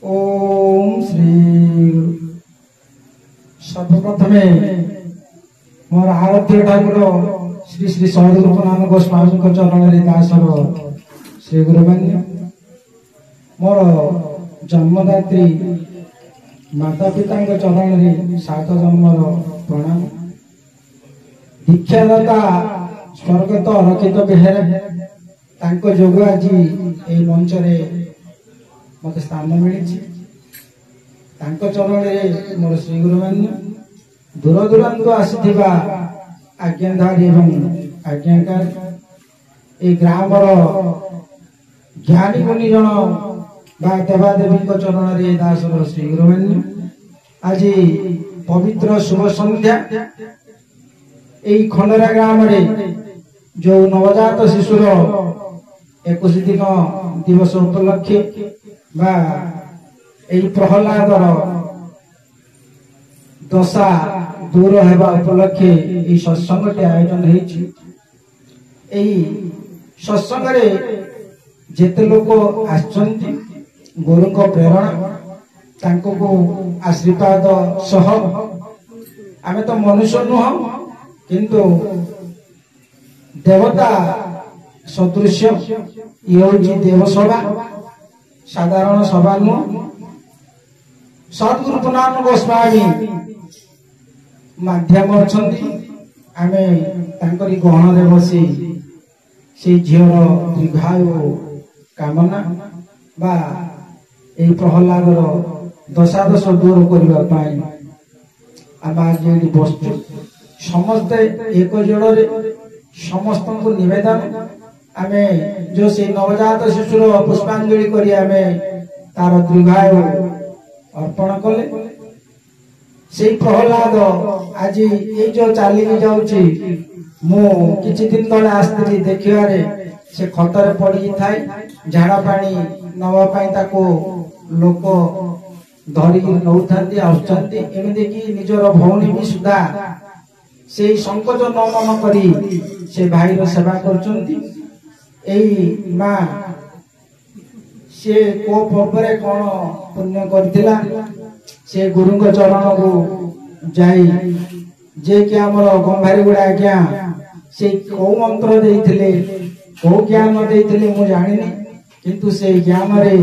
ओम श्री सर्वप्रथमे मोर आराध्य ठाकुर श्री श्री सदगुरुनानक स्वामी चरण दासर श्री गुरुमान्य मोर जन्मदात्री माता पिता चरण सात जन्मर प्रणाम। दीक्षादाता स्वर्गत रक्षित बेहेरा जोग आज ये मंच मत स्थान मिली चरण मोर श्री गुरुमान्य दूर दूरांत आसिथिबा आज्ञाधारी एवं आज्ञाकार ए ग्रामर ज्ञानी गुणी जन बा देवादेवी चरण दासर श्री गुरुमान्य आज पवित्र शुभ संध्या এই খন্ডরা গ্রামে जो नवजात शिशुर 21 दिन दिवस उपलक्षे बा এই प्रहलादर दशा दूर हेबा उपलक्षे এই सत्संगटे आयोजन हेछि। এই सत्संगरे जेते लोक आछंती गुरुक प्रेरणा तांको को आशीर्वाद सह आमे तो मनुष्य नुह किंतु देवता सदृश्य ये देवसभा साधारण सभा नुह। सदगुरु पुनानंद गोस्वामी माध्यम अछंती आमे तांकरी गहन रे बसी से झीवर दीर्घायु कामना बा ए प्रहलादर दशादश दूर करबा पाई आम आज बसचु समस्ते एक जड़े समस्त को निवेदन आमे जो से नवजात शिशुर पुष्पांजलि करी आमे तार दीर्घायु अर्पण कले से प्रहलाद आज ये जो चली जाऊँगी मु किछि दिन तले आस्ती देखिबारे से खतरे पड़ी थाए झाड़ा पानी नवा पाई ताको लोक धरिक नौथांती आसुचंती एमिति कि निजर भौणी भी सुधा से संकोच न मन करी से भाईर सेवा करचंती। एई मां से को पर्वरे कोन पुण्य करथिला से गुरुंग चरण को जाई जे कि हमर गंभारी गुडा आज्ञा से को मंत्र देइथिले को ज्ञान देइथिले मु जानिनी किंतु से ज्ञान रे